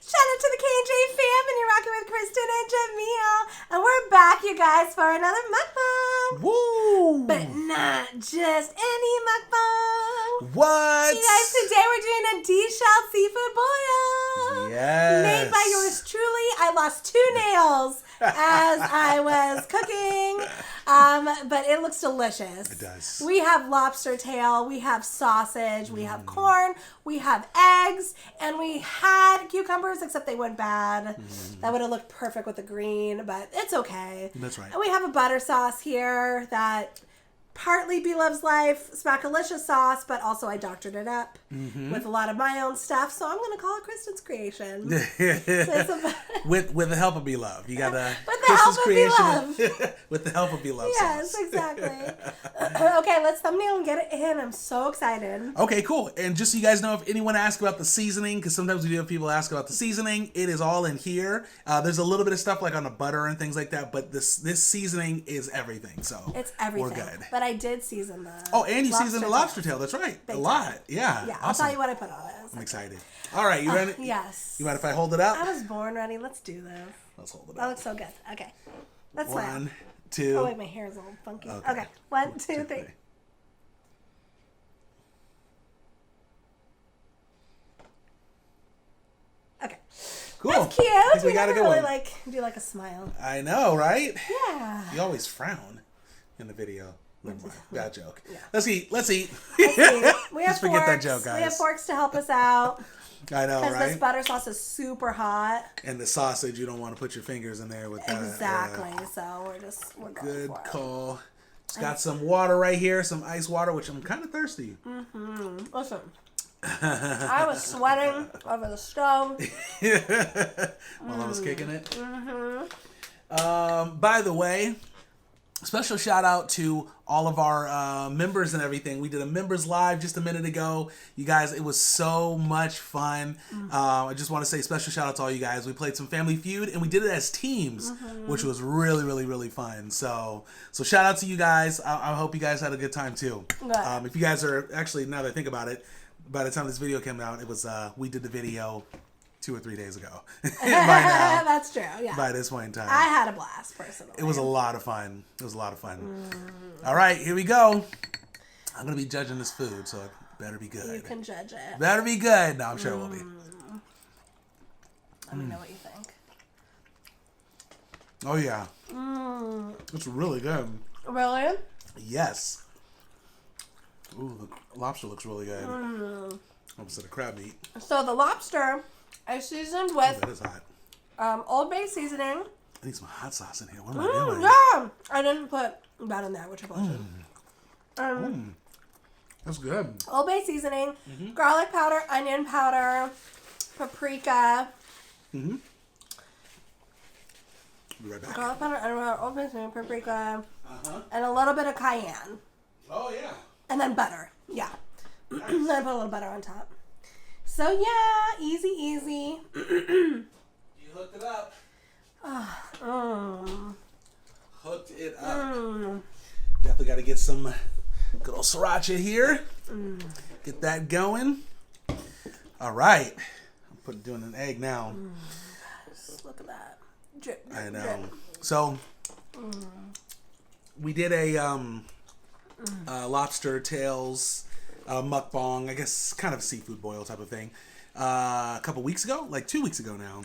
Shout out to the K&J Fam, and you're rocking with Kristin and Jamil. And we're back, you guys, for another mukbang. Woo! But not just any mukbang. What? You guys, today we're doing a de-shelled seafood boil. Yes. Made by yours truly. I lost 2 nails as I was cooking. But it looks delicious. It does. We have lobster tail, we have sausage, we have corn, we have eggs, and we had cucumbers, except they went bad. That would have looked perfect with the green, but it's okay. That's right. And we have a butter sauce here that partly Bloveslife Smackalicious sauce, but also I doctored it up with a lot of my own stuff, so I'm going to call it Kristin's creation. with the help of Beloved. You got to with the help of Beloved. With the help of Beloved. Yes, sauce. exactly. Okay, let's thumbnail and get it in. I'm so excited. Okay, cool. And just so you guys know, if anyone asks about the seasoning, because sometimes we do have people ask about the seasoning, it is all in here. There's a little bit of stuff like on the butter and things like that, but this seasoning is everything. So it's everything. We're good. But I did season the and you seasoned the lobster tail. That's right. Big a lot. time. Yeah. Yeah, Awesome. I'll tell you what I put on it. I'm excited. All right, you ready? Yes. You mind if I hold it up? I was born ready. Let's do this. Let's hold it That up. looks so good. Okay. Let's 1, laugh. 2. Oh, wait, my hair is a little funky. Okay. Okay. 1, 2, 3. Okay. Cool. That's cute. I think we got a never good really one. do like a smile. I know, right? Yeah. You always frown in the video. Never mind. Bad joke. Yeah. Let's eat. Let's eat. We have Just forget forks. that joke, guys. We have forks to help us out. I know, Because right? this butter sauce is super hot. And the sausage, you don't want to put your fingers in there with that. Exactly. So we're going Good for it. call. It's got some water right here, some ice water, which I'm kind of thirsty. Listen, I was sweating over the stove. While I was kicking it. By the way, special shout out to all of our members and everything. We did a members live just a minute ago. You guys, it was so much fun. I just want to say special shout out to all you guys. We played some Family Feud and we did it as teams, which was really, really, really fun. So shout out to you guys. I hope you guys had a good time too. If you guys are actually, now that I think about it, by the time this video came out, it was we did the video 2 or 3 days ago. By now, That's true. Yeah. by this point in time. I had a blast personally. It was a lot of fun. All right, here we go. I'm going to be judging this food, so it better be good. You can judge it. Better be good. No, I'm sure it will be. Let me know what you think. Oh, yeah. It's really good. Really? Yes. Ooh, the lobster looks really good. Opposite of crab meat. So the lobster I seasoned Oh, with that is hot. Old Bay seasoning. I need some hot sauce in here. What am I doing? Yeah. I didn't put that in there, which I probably should. That's good. Old Bay seasoning, garlic powder, onion powder, paprika. Be right back. Garlic powder, onion powder, Old Bay seasoning, paprika, and a little bit of cayenne. Oh, yeah. And then butter. Yeah. Then I put a little butter on top. So yeah, easy, easy. You hooked it up. Mm. Hooked it up. Definitely got to get some good old sriracha here. Get that going. All right. I'm doing an egg now. Just look at that. Drip, drip, I know. drip. So we did a lobster tails mukbang, I guess kind of seafood boil type of thing, a couple weeks ago, like 2 weeks ago now.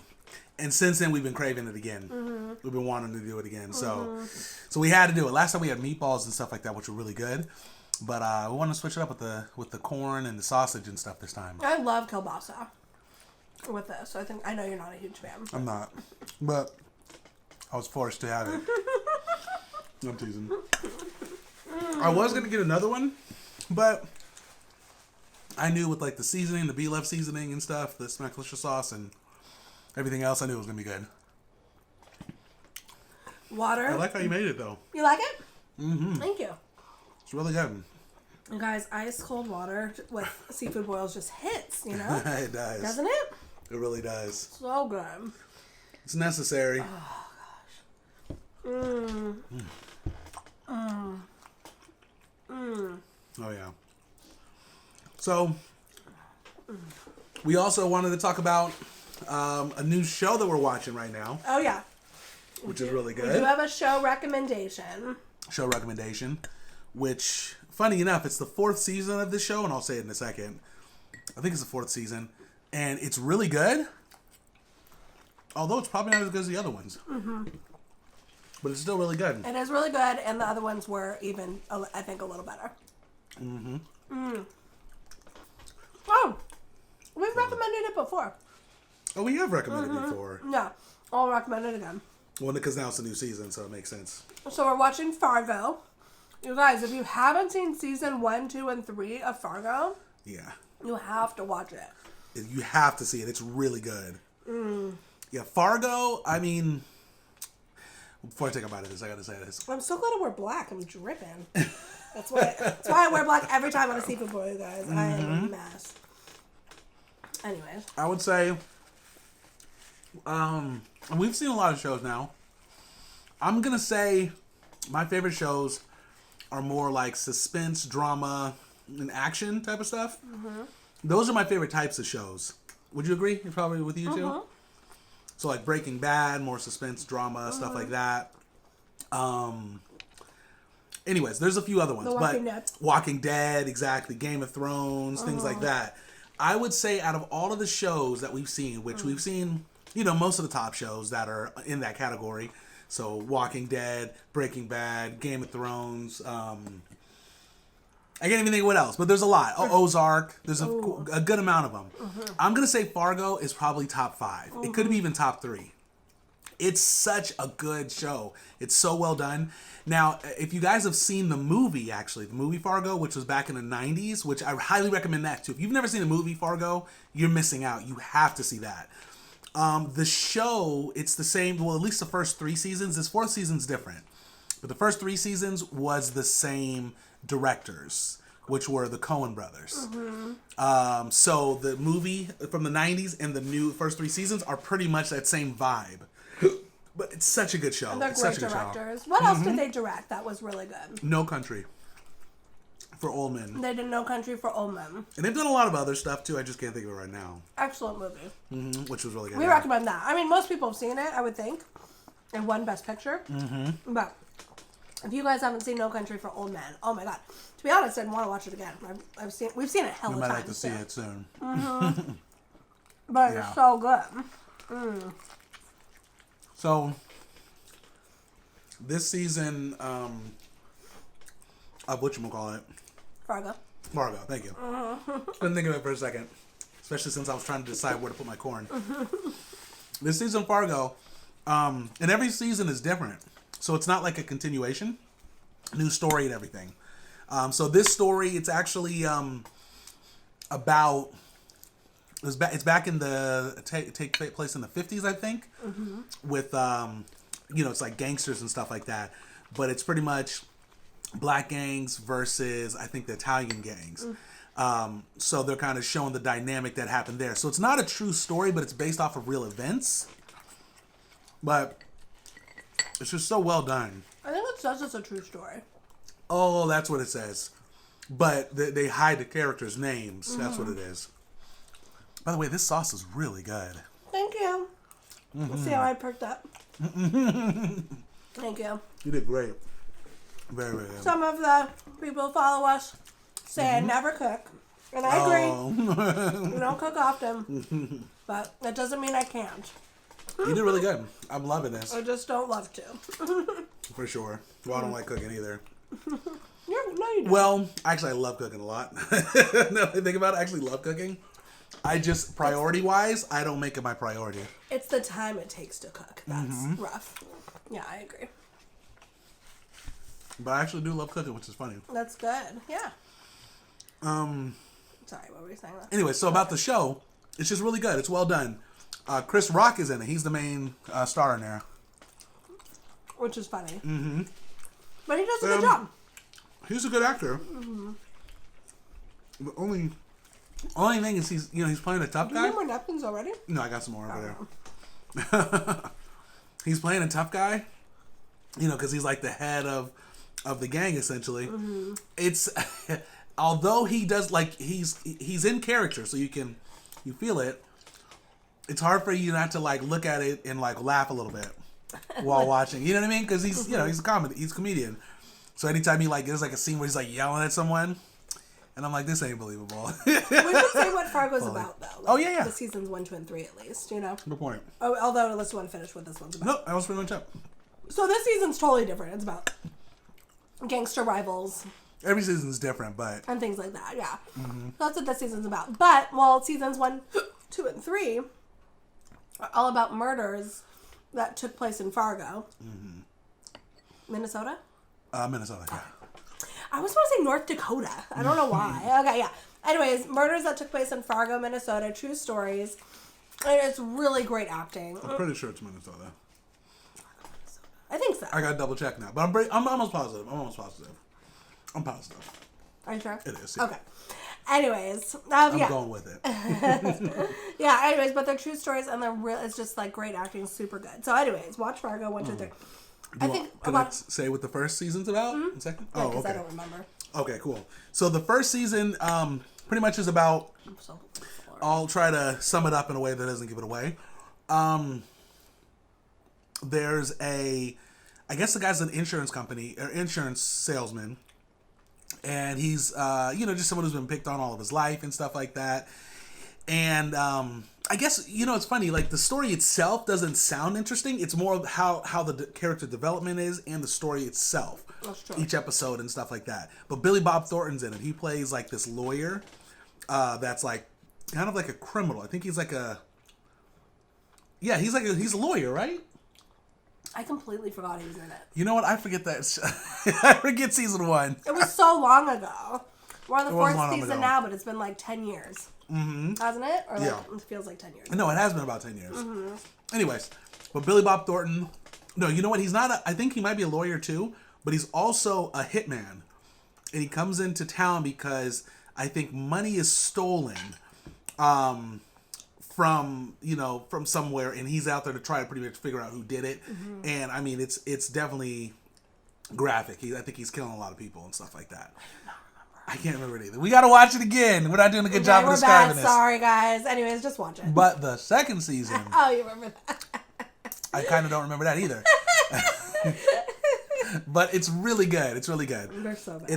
And since then, we've been craving it again. We've been wanting to do it again. So we had to do it. Last time we had meatballs and stuff like that, which were really good. But we want to switch it up with the corn and the sausage and stuff this time. I love kielbasa with this. I know you're not a huge fan. I'm not. But I was forced to have it. I'm teasing. I was going to get another one, but I knew with like the seasoning, the Bloveslife seasoning and stuff, the Smackalicious sauce and everything else, I knew it was going to be good. Water. I like how you made it though. You like it? Thank you. It's really good. And guys, ice cold water with seafood boils just hits, you know? It does. Doesn't it? It really does. So good. It's necessary. Oh yeah. So we also wanted to talk about a new show that we're watching right now. Oh, yeah. Which is really good. We do have a show recommendation. Which, funny enough, it's the 4th season of this show, and I'll say it in a second. I think it's the 4th season, and it's really good. Although it's probably not as good as the other ones. Mm-hmm. But it's still really good. It is really good, and the other ones were even, I think, a little better. Mm-hmm. Mm. Oh, we've recommended it before. Oh, we have recommended it before. Yeah, I'll recommend it again. Well, because now it's a new season, so it makes sense. So we're watching Fargo. You guys, if you haven't seen season 1, 2, and 3 of Fargo, yeah, you have to watch it. You have to see it. It's really good. Yeah, Fargo, I mean... Before I take a bite of this, I gotta say this. I'm so glad I wear black. I'm dripping. That's why I wear black every time I'm a seafood boy, you guys. I am a mess. Anyways. I would say, we've seen a lot of shows now. I'm gonna say my favorite shows are more like suspense, drama, and action type of stuff. Mm-hmm. Those are my favorite types of shows. Would you agree? Probably with you too? So like Breaking Bad, more suspense, drama, stuff like that. Anyways, there's a few other ones. Walking Dead, exactly. Game of Thrones, things like that. I would say out of all of the shows that we've seen, which we've seen, most of the top shows that are in that category. So Walking Dead, Breaking Bad, Game of Thrones. I can't even think of what else, but there's a lot. Ozark, there's a good amount of them. I'm going to say Fargo is probably top 5. It could be even top 3. It's such a good show. It's so well done. Now, if you guys have seen the movie Fargo, which was back in the 90s, which I highly recommend that too. If you've never seen the movie Fargo, you're missing out. You have to see that. The show, it's the same, well, at least the first 3 seasons. This 4th season's different. But the first 3 seasons was the same directors, which were the Coen brothers. So the movie from the 90s and the new first 3 seasons are pretty much that same vibe. But it's such a good show. And they're great directors. What else did they direct that was really good? No Country for Old Men. They did No Country for Old Men. And they've done a lot of other stuff too. I just can't think of it right now. Excellent movie. Which was really good. We recommend that. I mean, most people have seen it, I would think. It won Best Picture. But if you guys haven't seen No Country for Old Men, oh my god. To be honest, I want to watch it again. We've seen it hella times. We might have to see it soon. But it's so good. So, this season of whatchamacallit? Fargo, thank you. Couldn't think of it for a second. Especially since I was trying to decide where to put my corn. This season Fargo, and every season is different. So it's not like a continuation. New story and everything. So this story, it's actually about... It's back in the... Take place in the 50s, I think. With, it's like gangsters and stuff like that. But it's pretty much black gangs versus, I think, the Italian gangs. So they're kind of showing the dynamic that happened there. So it's not a true story, but it's based off of real events. But... it's just so well done. I think it says it's a true story. Oh, that's what it says. But they hide the characters' names. That's what it is. By the way, this sauce is really good. Thank you. See how I perked up? Thank you. You did great. Very, very good. Some of the people who follow us say I never cook. And I agree. We don't cook often. But that doesn't mean I can't. You did really good. I'm loving this. I just don't love to. For sure. Well, I don't like cooking either. No, you don't. Well, actually, I love cooking a lot. Now that I think about it, I actually love cooking. I just, priority-wise, I don't make it my priority. It's the time it takes to cook. That's rough. Yeah, I agree. But I actually do love cooking, which is funny. That's good. Yeah. Sorry, what were you saying? Anyway, so about the show, it's just really good. It's well done. Chris Rock is in it. He's the main star in there. Which is funny. But he does a good job. He's a good actor. The only thing is he's playing a tough guy. Do you need more napkins already? No, I got some more over there. He's playing a tough guy. Because he's like the head of the gang essentially. It's although he does he's in character, so you feel it. it's hard for you not to like look at it and like laugh a little bit while watching. You know what I mean? Because he's he's a comedian. So anytime he like there's like a scene where he's like yelling at someone, and I'm like, this ain't believable. We should say what Fargo's about though. Like, yeah. The seasons 1, 2, and 3 at least. You know. Good point. Oh, although let's want to finish what this one's about. No, I was pretty much up. So this season's totally different. It's about gangster rivals. Every season's different, but and things like that. Yeah. Mm-hmm. So that's what this season's about. But seasons 1, 2, and 3 are all about murders that took place in Fargo, Minnesota. Minnesota. Yeah. I always want to say North Dakota. I don't know why. Okay, yeah. Anyways, murders that took place in Fargo, Minnesota, true stories. And it's really great acting. I'm pretty sure it's Minnesota. I think so. I gotta double check now, but I'm almost positive. I'm positive. Are you sure? It is. Yeah. Okay. Anyways, I'm going with it. Yeah. Anyways, but they're true stories, and they're real. It's just like great acting, super good. So, anyways, watch Fargo 1, 2, 3. Can I say what the first season's about? In a second. Yeah, because I don't remember. Okay, cool. So the first season, pretty much is about. I'll try to sum it up in a way that doesn't give it away. There's I guess the guy's an insurance company or insurance salesman. And he's, just someone who's been picked on all of his life and stuff like that. And I guess, it's funny. Like, the story itself doesn't sound interesting. It's more of how the character development is and the story itself. That's true. Each episode and stuff like that. But Billy Bob Thornton's in it. He plays, like, this lawyer that's, like, kind of like a criminal. I think he's like a... Yeah, he's a lawyer, right? I completely forgot he was in it. You know what? I forget that. I forget season 1. It was so long ago. We're on the 4th season ago. now, but it's been like 10 years. Mm-hmm. Hasn't it? Or yeah. It feels like 10 years. No, it has been about 10 years. Mm-hmm. Anyways, but Billy Bob Thornton... No, you know what? He's not I think he might be a lawyer too, but he's also a hitman. And he comes into town because I think money is stolen from somewhere, and he's out there to try to pretty much figure out who did it. Mm-hmm. And I mean, it's definitely graphic. I think he's killing a lot of people and stuff like that. I can't remember it either. We got to watch it again. We're not doing a good job of describing this. Sorry, guys. Anyways, just watch it. But the second season... Oh, you remember that? I kind of don't remember that either. But it's really good. It's really good. They're so bad.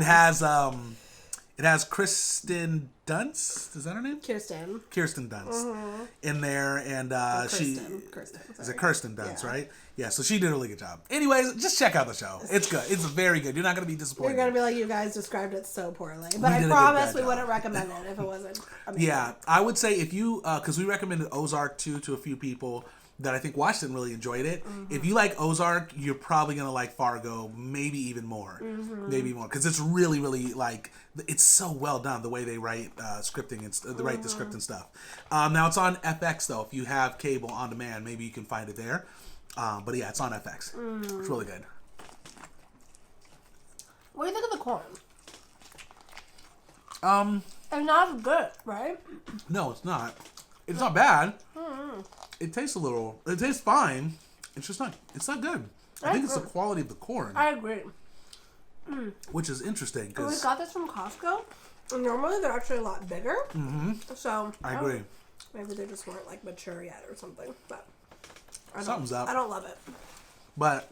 It has Kristen Dunst. Is that her name? Kirsten Dunst in there, and Kirsten Dunst, right? Yeah, so she did a really good job. Anyways, just check out the show. It's good. It's very good. You're not going to be disappointed. You're going to be like, you guys described it so poorly. But I promise we wouldn't recommend it if it wasn't amazing. Yeah, I would say if you, because we recommended Ozark to a few people that I think watched it and really enjoyed it. Mm-hmm. If you like Ozark, you're probably going to like Fargo, maybe even more. Mm-hmm. Maybe more. Because it's really, really like, it's so well done the way they write scripting and write the script and stuff. Now it's on FX though. If you have cable on demand, maybe you can find it there. But yeah, it's on FX. It's really good. What do you think of the corn? It's not good, right? No, it's not. It's not bad. Mm-hmm. It tastes fine. It's just not, it's not good. I think it's the quality of the corn. I agree. Which is interesting. We got this from Costco. And normally they're actually a lot bigger. Mm-hmm. So I agree. Maybe they just weren't like mature yet or something. But something's up. I don't love it. But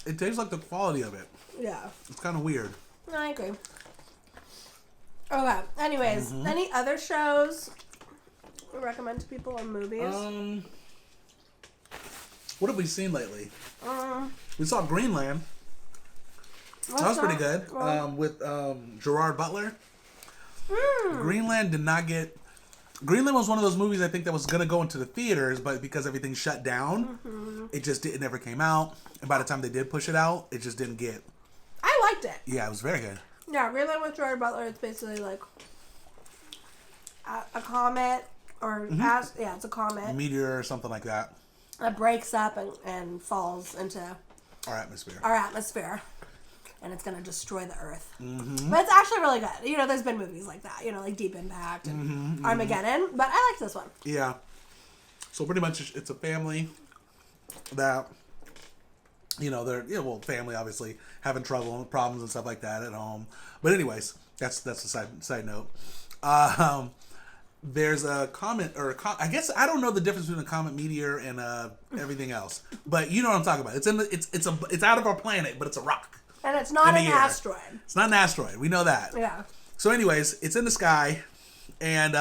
it tastes like the quality of it. Yeah. It's kind of weird. I agree. Okay. Anyways, any other shows we recommend to people or movies? What have we seen lately? We saw Greenland. That was pretty good. With Gerard Butler. Greenland did not get... Greenland was one of those movies I think that was going to go into the theaters, but because everything shut down, it never came out. And by the time they did push it out, it just didn't get... I liked it. Yeah, it was very good. Yeah, Greenland with Gerard Butler, it's basically like a comet, or it's a comet. A meteor or something like that. That breaks up and falls into our atmosphere. And it's going to destroy the Earth. But it's actually really good. You know, there's been movies like that. You know, like Deep Impact and Armageddon. But I like this one. Yeah. So pretty much it's a family that, family obviously having trouble and problems and stuff like that at home. But anyways, that's the side note. there's a comet, or I guess I don't know the difference between a comet, meteor, and everything else. But you know what I'm talking about. It's out of our planet, but it's a rock. And it's not an asteroid. It's not an asteroid. We know that. Yeah. So anyways, it's in the sky, and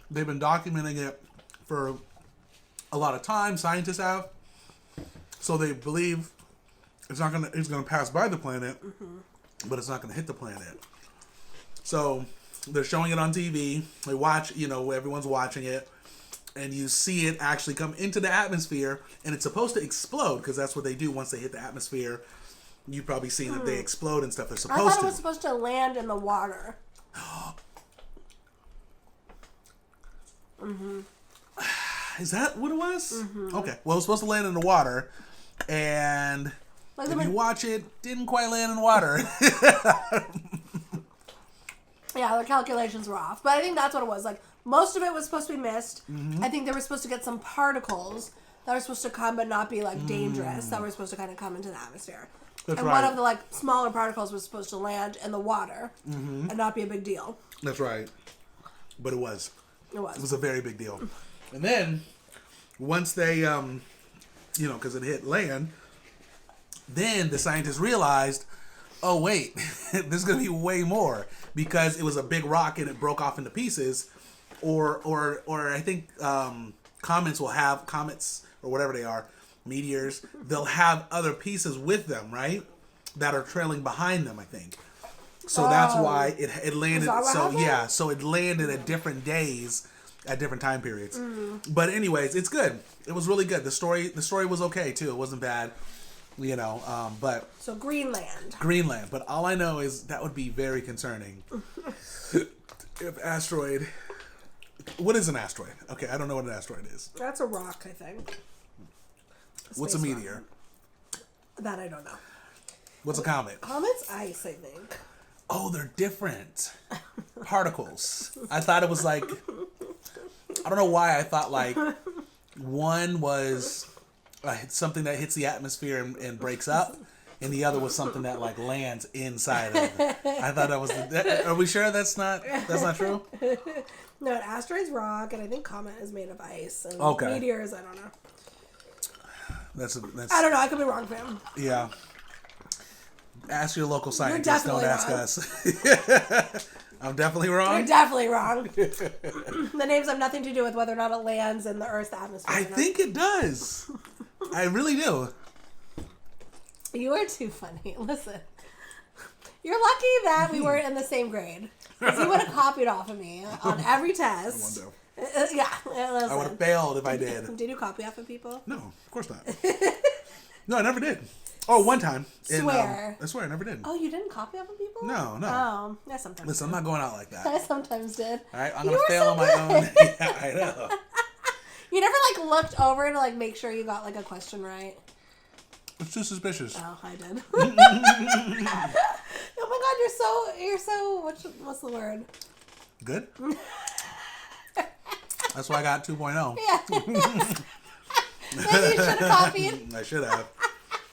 they've been documenting it for a lot of time. Scientists have. So they believe it's gonna pass by the planet, but it's not gonna hit the planet. So they're showing it on TV. They watch, everyone's watching it, and you see it actually come into the atmosphere, and it's supposed to explode because that's what they do once they hit the atmosphere. You've probably seen that they explode and stuff. They're supposed to. I thought it was supposed to land in the water. Is that what it was? Okay. Well, it was supposed to land in the water, and if you watch it, didn't quite land in the water. Yeah, their calculations were off. But I think that's what it was. Like, most of it was supposed to be mist. I think they were supposed to get some particles that were supposed to come but not be, like, dangerous, that were supposed to kind of come into the atmosphere. That's and right. one of the, like, smaller particles was supposed to land in the water and not be a big deal. That's right. But it was. It was. It was a very big deal. And then, once they, because it hit land, then the scientists realized, oh, wait, there's going to be way more. Because it was a big rock and it broke off into pieces. Or I think comets, or whatever they are, meteors, they'll have other pieces with them, right? That are trailing behind them, I think. So that's why it landed. So it landed at different days, at different time periods. But anyways, it's good. It was really good. The story was okay too. It wasn't bad, but so Greenland. But all I know is that would be very concerning. If asteroid. What is an asteroid? Okay, I don't know what an asteroid is. That's a rock, I think. What's a meteor? Rock. That I don't know. What's a comet? Comet's ice, I think. Oh, they're different. Particles. I thought it was like, I don't know why I thought like one was something that hits the atmosphere and breaks up, and the other was something that like lands inside of it. I thought that was are we sure that's not true? No, an asteroid's rock, and I think comet is made of ice. And meteors, I don't know. That's I don't know. I could be wrong, fam. Yeah. Ask your local scientist. Don't ask us. I'm definitely wrong. You're definitely wrong. The names have nothing to do with whether or not it lands in the Earth's atmosphere. I think it does. I really do. You are too funny. Listen. You're lucky that we weren't in the same grade. Because you would have copied off of me on every test. I wonder. Yeah. I would have failed if I did. Did you copy off of people? No, of course not. No, I never did. Oh, one time. Swear. I swear I never did. Oh, you didn't copy off of people? No. Oh, I sometimes Listen, I'm not going out like that. I sometimes did. All right, I'm going to fail on my own. Yeah, I know. You never, like, looked over to, like, make sure you got, like, a question right? It's too suspicious. Oh, I did. Oh my God, you're so, what's the word? Good? That's why I got 2.0. Yeah. Maybe you should have copied. I should have.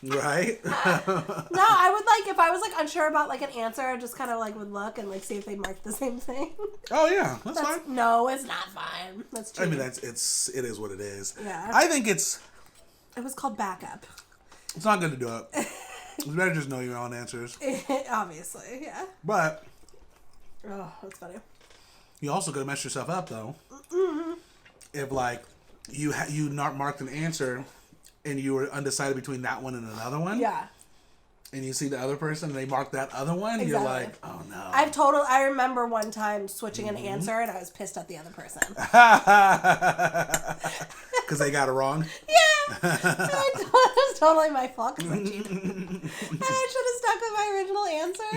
Right? No, I would like, if I was like unsure about like an answer, I just kind of like would look and like see if they marked the same thing. Oh yeah, that's fine. No, it's not fine. That's true. I mean, it is what it is. Yeah. I think it was called backup. It's not good to do it. It's better just know your own answers. Obviously, yeah. But oh, that's funny. You also could have messed yourself up though. Mm-hmm. If like you not marked an answer and you were undecided between that one and another one. Yeah. And you see the other person and they mark that other one, exactly. You're like, oh no. I remember one time switching an answer and I was pissed at the other person. Because they got it wrong? Yeah. It was totally my fault because I cheated. I should have stuck with my original answer.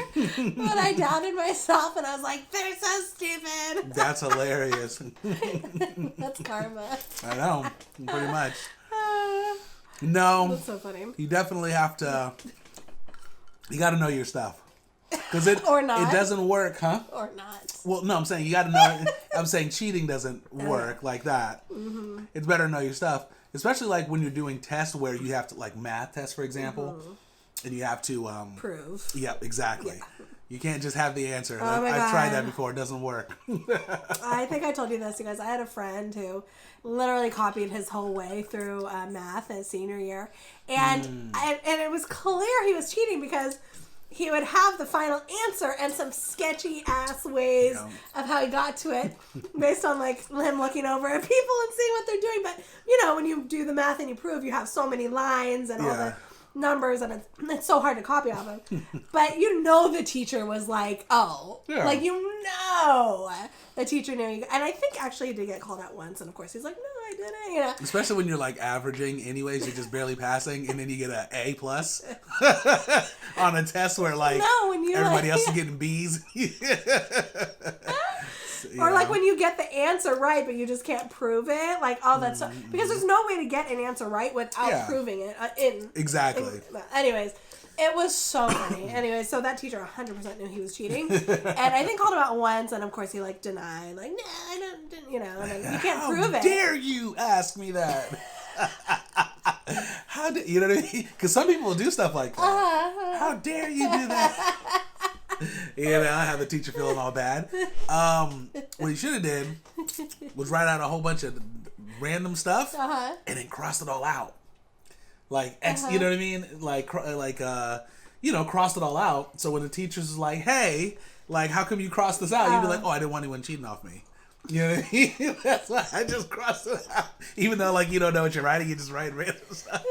But I doubted myself and I was like, they're so stupid. That's hilarious. That's karma. I know. Pretty much. No. That's so funny. You definitely have to... You got to know your stuff. Because it doesn't work, huh? Or not. Well, no, I'm saying you got to know. I'm saying cheating doesn't work like that. Mm-hmm. It's better to know your stuff. Especially like when you're doing tests where you have to, like math tests, for example. Mm-hmm. And you have to... prove. Yep, exactly. Yeah. You can't just have the answer. Oh my I've tried God. that before. It doesn't work. I think I told you this, you guys. I had a friend who literally copied his whole way through math his senior year. And it was clear he was cheating because he would have the final answer and some sketchy ass ways of how he got to it based on like him looking over at people and seeing what they're doing. But you know, when you do the math and you prove, you have so many lines and all the numbers, and it's so hard to copy off of. But you know the teacher was like, like the teacher knew. And I think actually he did get called out once, and of course he's like, no, I didn't, you know. Especially when you're like averaging anyways, you're just barely passing, and then you get an A+ on a test where like everybody else is getting B's. Or like when you get the answer right, but you just can't prove it. Like, that's so, because there's no way to get an answer right without proving it. Exactly. Anyways, it was so funny. Anyways, so that teacher 100% knew he was cheating, and I think called him out once, and of course he like denied, like, no, I didn't, you know, and then you can't prove it. How dare you ask me that? You know what I mean? Because some people do stuff like that. How dare you do that? You know, I have the teacher feeling all bad. What he should have did was write out a whole bunch of random stuff and then cross it all out. Like, you know what I mean? Like, you know, crossed it all out. So when the teacher's like, hey, like, how come you crossed this out? You'd be like, oh, I didn't want anyone cheating off me. You know what I mean? That's why I just crossed it out. Even though, like, you don't know what you're writing, you just write random stuff.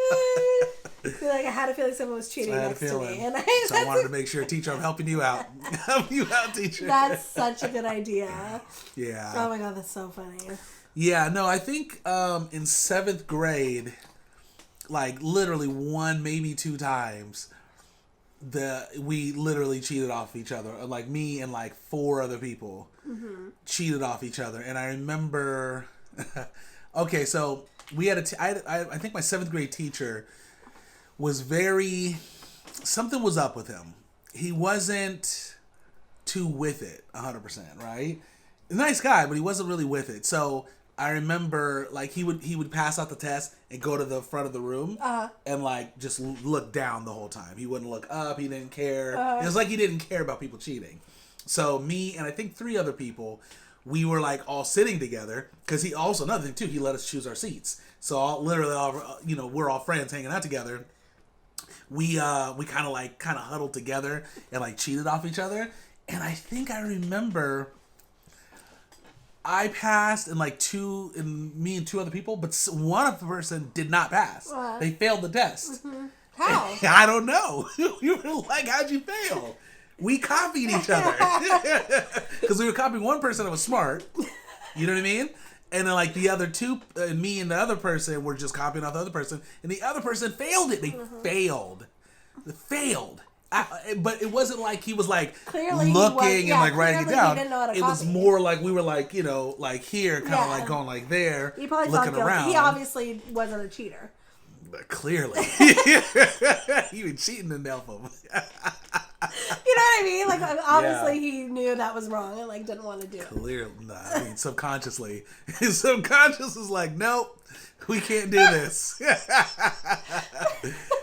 I feel like I had a feeling someone was cheating next to me. And so I wanted to make sure, teacher, I'm helping you out. Help you out, teacher. That's such a good idea. Yeah. Oh my God, that's so funny. Yeah, no, I think in 7th grade, like literally 1, maybe 2 times, we literally cheated off each other. Like me and like 4 other people cheated off each other. And I remember, okay, so we had I think my 7th grade teacher was something was up with him. He wasn't too with it 100%, right? Nice guy, but he wasn't really with it. So I remember like he would pass out the test and go to the front of the room and like just look down the whole time. He wouldn't look up. He didn't care. It was like he didn't care about people cheating. So me and I think 3 other people, we were like all sitting together because he also, another thing too, he let us choose our seats. So you know, we're all friends hanging out together. We kind of huddled together and like cheated off each other. And I think I remember I passed and me and 2 other people, but one of the person did not pass. They failed the test. How? I don't know. We were like, how'd you fail? We copied each other. Because we were copying one person that was smart. You know what I mean? And then like the other 2, me and the other person were just copying off the other person. And the other person failed it. They failed. They failed. But it wasn't like he was like clearly looking and like writing it down. It was more like we were like, you know, like here, kind of like going like there, he probably looking felt around. He obviously wasn't a cheater. But clearly. He was cheating to help him. You know what I mean? Like, obviously he knew that was wrong and like didn't want to do it. Clearly. Nah, I mean, subconsciously. His subconscious was like, nope, we can't do this.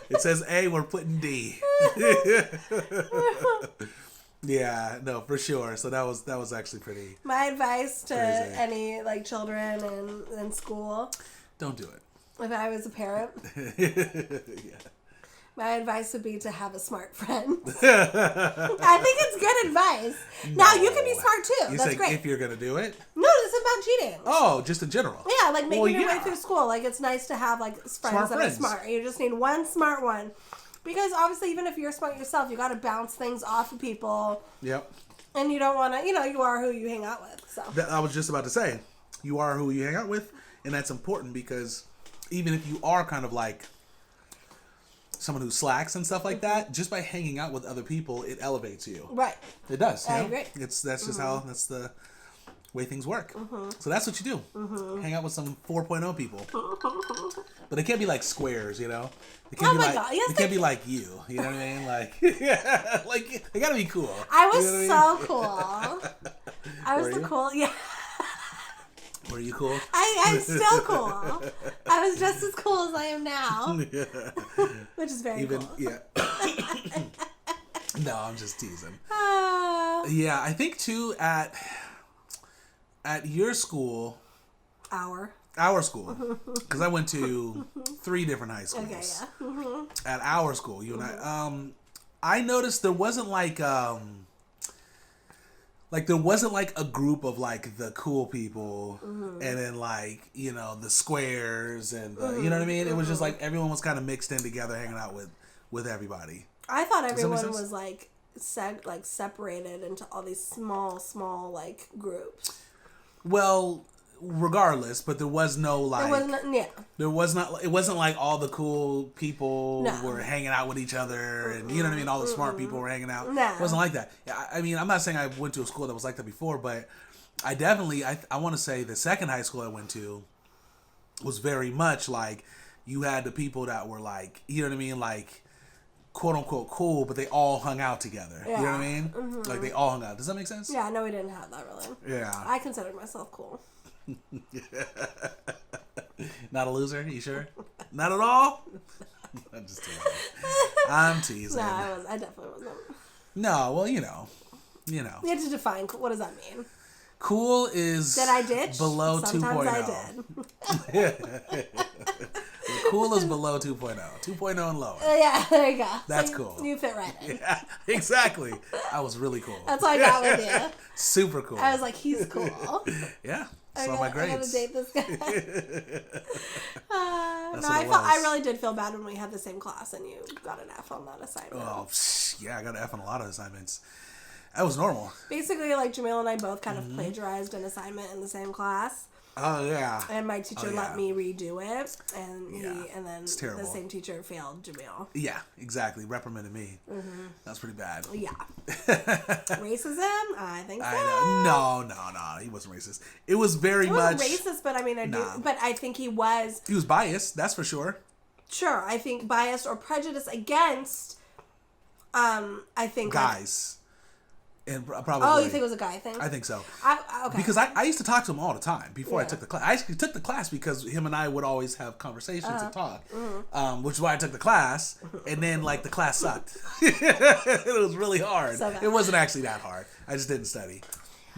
It says A, we're putting D. Yeah, no, for sure. So that was actually pretty. My advice to crazy. any like children in school. Don't do it. If I was a parent. Yeah. My advice would be to have a smart friend. I think it's good advice. No. Now, you can be smart too. You That's great. If you're going to do it? No, this is about cheating. Oh, just in general. Yeah, like making your way through school. Like, it's nice to have like friends that are smart. You just need one smart one. Because obviously, even if you're smart yourself, you got to bounce things off of people. Yep. And you don't want to, you are who you hang out with. So I was just about to say, you are who you hang out with. And that's important because even if you are kind of like someone who slacks and stuff like that, just by hanging out with other people, it elevates you. Right. It does. I agree. That's just how, that's the way things work. So that's what you do. Hang out with some 4.0 people. But they can't be like squares, you know? They can't they can't be like you. You know what I mean? Like, yeah, like, they gotta be cool. I was so cool. I was cool. Yeah. Were you cool? I'm still cool. I was just as cool as I am now. Which is very cool. Yeah. No, I'm just teasing. Yeah, I think too at your school. Our school, because I went to 3 different high schools. Okay, yeah. At our school, you and I noticed there wasn't like there wasn't like a group of like the cool people, and then like the squares and the, you know what I mean. It was just like everyone was kind of mixed in together, hanging out with everybody. I thought everyone was like separated into all these small like groups. Well, regardless, but there was no like. There was not. It wasn't like all the cool people were hanging out with each other, and you know what I mean. All the smart people were hanging out. No. It wasn't like that. I mean, I'm not saying I went to a school that was like that before, but I definitely. I want to say the second high school I went to was very much like you had the people that were like, you know what I mean, like quote unquote cool, but they all hung out together. Yeah. You know what I mean? Like they all hung out. Does that make sense? Yeah. No, we didn't have that really. Yeah. I considered myself cool. Not a loser? You sure? Not at all? I'm just teasing. I'm teasing. No, I definitely wasn't. No, well, you know. You have to define what does that mean? Cool is did I ditch? Below 2.0. Sometimes I did. Cool is below 2.0. 2.0 and lower. Yeah, there you go. That's so cool. You fit right in. Yeah, exactly. I was really cool. That's all I got with you. Super cool. I was like, he's cool. Yeah. Saw my grades. I gotta date this guy. I really did feel bad when we had the same class and you got an F on that assignment. Oh, yeah, I got an F on a lot of assignments. That was normal. Basically, like Jamil and I both kind of plagiarized an assignment in the same class. Oh yeah. And my teacher let me redo it, and and then the same teacher failed Jamil. Yeah, exactly. Reprimanded me. That's pretty bad. Yeah. Racism? I think so. No. He wasn't racist. It was very much racist, but I mean, but I think he was. He was biased. That's for sure. Sure, I think biased or prejudice against. I think guys. And probably. Oh, you think it was a guy thing? I think so. Okay. Because I used to talk to him all the time before I took the class. I actually took the class because him and I would always have conversations and talk, which is why I took the class. And then, like, the class sucked. It was really hard. So it wasn't actually that hard. I just didn't study.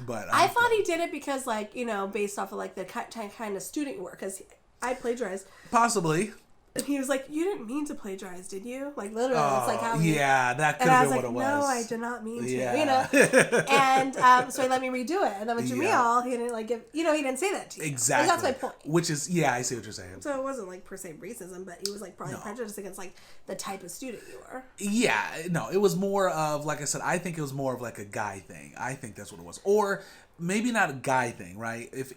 But I thought he did it because, like, based off of, like, the kind of student you were. Because I plagiarized. Possibly. And he was like, "You didn't mean to plagiarize, did you?" Like literally, it's like how. Yeah, that could have been what it was. No, I did not mean to. And so he let me redo it, and then with Jamil, he didn't give. He didn't say that to you. Exactly. Like, that's my point. Which is, I see what you're saying. So it wasn't like per se racism, but he was like probably prejudiced against like the type of student you were. Yeah, no, it was more of, like I said, I think it was more of like a guy thing. I think that's what it was, or maybe not a guy thing, right? If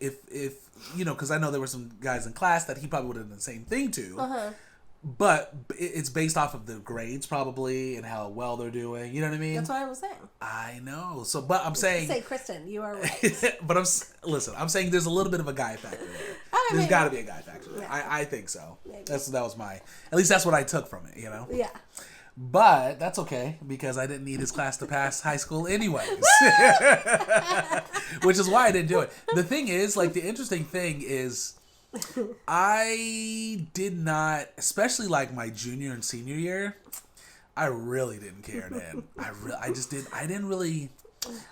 because I know there were some guys in class that he probably would have done the same thing to. But it's based off of the grades probably and how well they're doing. You know what I mean? That's what I was saying. I know. So, but I'm saying. Say, Kristen, you are right. But I'm saying there's a little bit of a guy factor there. There's got to be a guy factor there. Yeah. I think so. Maybe. That was at least that's what I took from it. Yeah. But that's okay because I didn't need his class to pass high school anyways. Which is why I didn't do it. The thing is, like, the interesting thing is, I did not, especially like my junior and senior year, I really didn't care then.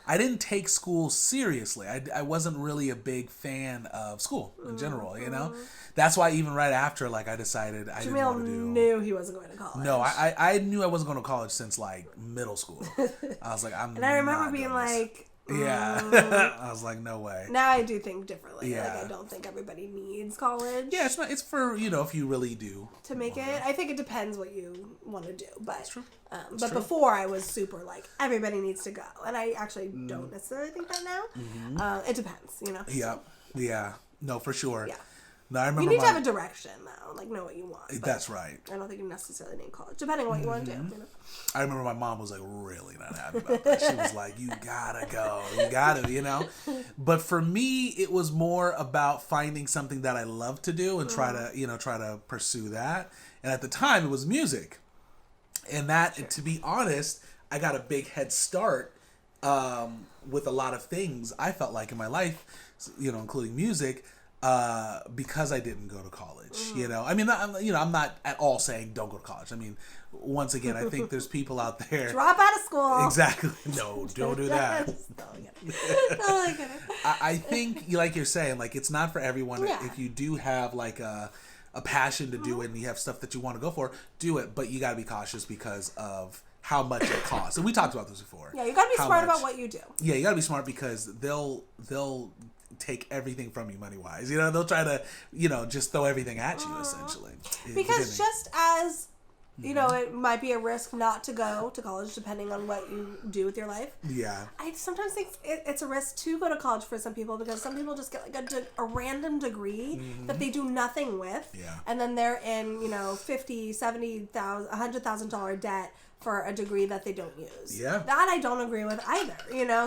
I didn't take school seriously. I wasn't really a big fan of school in general, That's why even right after, like, I decided I didn't want to do. Knew he wasn't going to college. No, I knew I wasn't going to college since, like, middle school. I was like, And I remember being like... Yeah. I was like, no way. Now I do think differently. Yeah. Like, I don't think everybody needs college. Yeah, it's for, if you really do. To make it. I think it depends what you want to do. But, that's true. But before I was super like, everybody needs to go. And I actually don't necessarily think that now. It depends, Yeah. Yeah. No, for sure. Yeah. No, I remember you need to have a direction, though. Like, know what you want. That's right. I don't think you necessarily need college, depending on what you want to do. I remember my mom was, like, really not happy about that. She was like, you gotta go. You gotta, But for me, it was more about finding something that I love to do and try to pursue that. And at the time, it was music. And that, to be honest, I got a big head start with a lot of things I felt like in my life, including music. because I didn't go to college. You know, I mean, I'm not at all saying don't go to college. I mean, once again, I think there's people out there drop out of school. Exactly. No, don't do that. I think, like you're saying, like it's not for everyone. Yeah. If you do have like a passion to do it and you have stuff that you want to go for, do it. But you got to be cautious because of how much it costs. And we talked about this before. Yeah, you got to be smart about what you do. Yeah, you got to be smart because they'll take everything from you money wise. You know, they'll try to, just throw everything at you essentially. Because just as you know, it might be a risk not to go to college depending on what you do with your life. Yeah. I sometimes think it's a risk to go to college for some people because some people just get like a random degree that they do nothing with. Yeah. And then they're in, $50,000, $70,000, $100,000 debt for a degree that they don't use. Yeah. That I don't agree with either,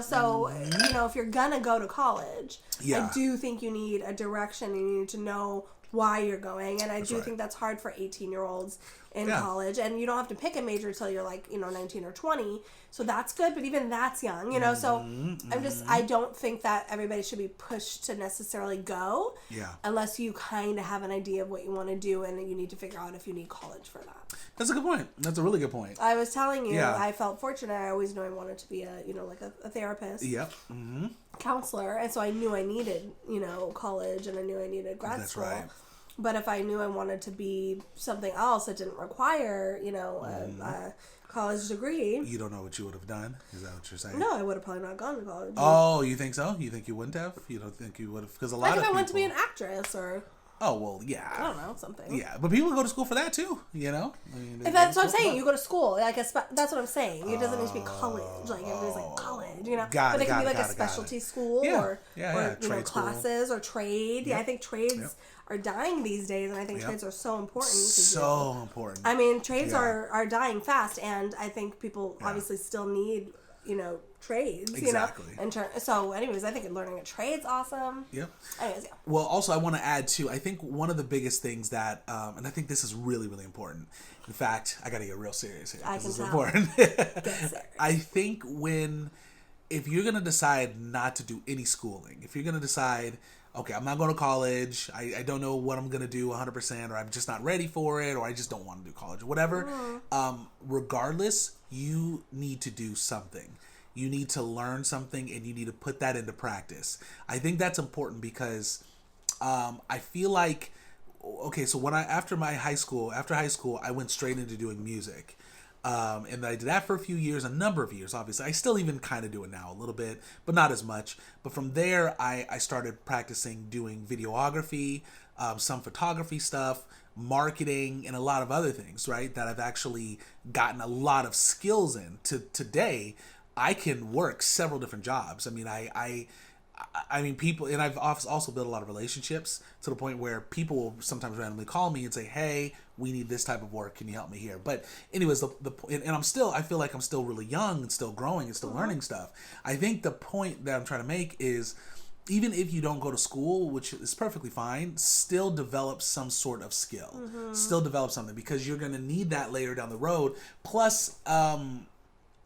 So, if you're going to go to college, I do think you need a direction. You need to know why you're going. And I do think that's hard for 18-year-olds in college. And you don't have to pick a major until you're like, 19 or 20. So that's good. But even that's young, So I don't think that everybody should be pushed to necessarily go. Yeah. Unless you kind of have an idea of what you want to do and you need to figure out if you need college for that. That's a good point. That's a really good point. I was telling you, I felt fortunate. I always knew I wanted to be a therapist. Yep. Mm-hmm. Counselor. And so I knew I needed, college and I knew I needed grad school. Right. But if I knew I wanted to be something else that didn't require, a college degree. You don't know what you would have done? Is that what you're saying? No, I would have probably not gone to college. Oh, you think so? You think you wouldn't have? You don't think you would have? Because a lot of people... I went to be an actress or... Oh, well, yeah. I don't know, something. Yeah, but people go to school for that too, I mean, that's what I'm saying. You go to school. That's what I'm saying. It doesn't need to be college. Like, everybody's like, college, But it can be like a specialty school or classes or trade. Yeah, I think trades are dying these days, and I think trades are so important. So important. I mean, trades are dying fast, and I think people obviously still need, trades, exactly. So anyways, I think learning a trade's awesome. Yep. Anyways, Well, also I want to add too, I think one of the biggest things that, and I think this is really, really important. In fact, I got to get real serious here. This is important. I think if you're going to decide not to do any schooling, if you're going to decide, okay, I'm not going to college, I don't know what I'm going to do 100%, or I'm just not ready for it, or I just don't want to do college, or whatever, regardless, you need to do something. You need to learn something, and you need to put that into practice. I think that's important because I feel like, okay, so after high school, I went straight into doing music. And I did that for a number of years, obviously. I still even kind of do it now a little bit, but not as much. But from there, I started practicing doing videography, some photography stuff, marketing, and a lot of other things, right? That I've actually gotten a lot of skills in. Today, I can work several different jobs. I mean, people, and I've also built a lot of relationships to the point where people will sometimes randomly call me and say, hey, we need this type of work. Can you help me here? But anyways, I feel like I'm still really young and still growing and still learning stuff. I think the point that I'm trying to make is, even if you don't go to school, which is perfectly fine, still develop some sort of skill. Still develop something, because you're going to need that later down the road. Plus,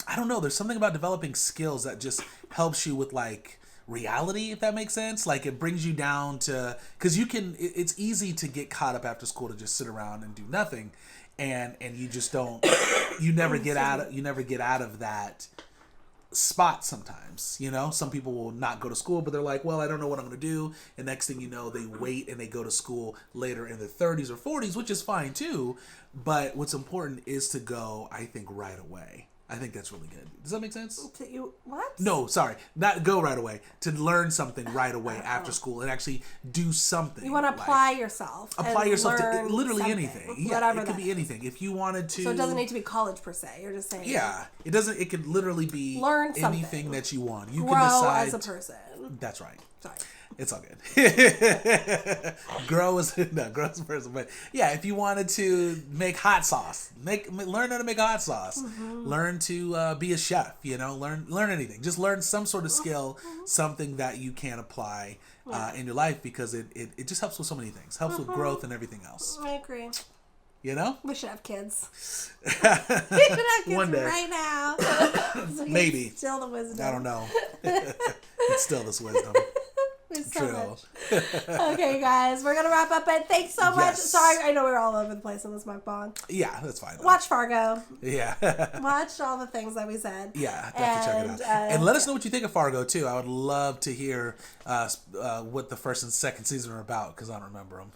I don't know, there's something about developing skills that just helps you with like reality, if that makes sense. Like, it brings you down to, because it's easy to get caught up after school to just sit around and do nothing, and you just don't, you never get out of that spot sometimes. Some people will not go to school, but they're like, well, I don't know what I'm going to do, and next thing you know, they wait and they go to school later in their 30s or 40s, which is fine too, but what's important is to go, I think, right away. I think that's really good. Does that make sense? What? No, sorry. Not go right away. To learn something right away after school and actually do something. You want to apply yourself. Apply yourself to literally something. Anything. Yeah, whatever it could be anything. If you wanted to... So it doesn't need to be college per se. You're just saying... Yeah. It could literally be learn anything that you want. You Grow can decide... as a person. That's right. Sorry. It's all good. Grow as a person. But yeah, if you wanted to make hot sauce, learn how to make hot sauce. Learn to be a chef. Learn anything. Just learn some sort of skill, something that you can apply in your life, because it just helps with so many things. Helps with growth and everything else. I agree. We should have kids. We should have kids one day. right now. So maybe. Still the wisdom. I don't know. It's still this wisdom. So True. much. Okay, guys, we're gonna wrap up, but thanks so much. Yes. Sorry, I know we were all over the place in this mukbang. Yeah, that's fine. Watch Fargo. Yeah. Watch all the things that we said. Yeah, definitely check it out. And let us know what you think of Fargo, too. I would love to hear what the first and second season are about, because I don't remember them.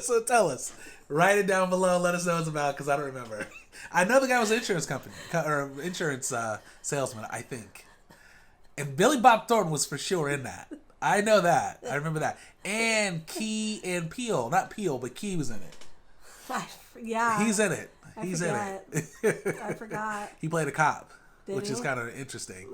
So tell us. Write it down below. Let us know what it's about, because I don't remember. I know the guy was an insurance company, or insurance salesman, I think. And Billy Bob Thornton was for sure in that. I know that. I remember that. And Key and Peele. Not Peele, but Key was in it. Yeah. He's in it. He's in it. I forgot. He played a cop, which he? is kind of interesting.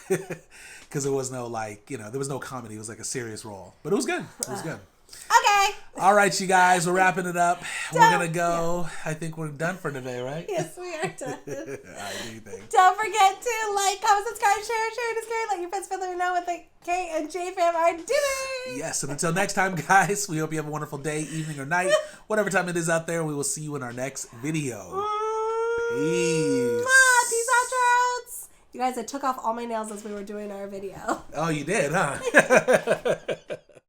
Because there was no, there was no comedy. It was like a serious role. But it was good. It was good. Okay. All right, you guys. We're wrapping it up. We're going to go. Yeah. I think we're done for today, right? Yes, we are done. I do think. Don't forget to like, comment, subscribe, share, discard, let your friends family know what the K&J Fam are doing. Yes, and until next time, guys, we hope you have a wonderful day, evening, or night. Whatever time it is out there, we will see you in our next video. Peace. Peace out, Trouts. You guys, I took off all my nails as we were doing our video. Oh, you did, huh?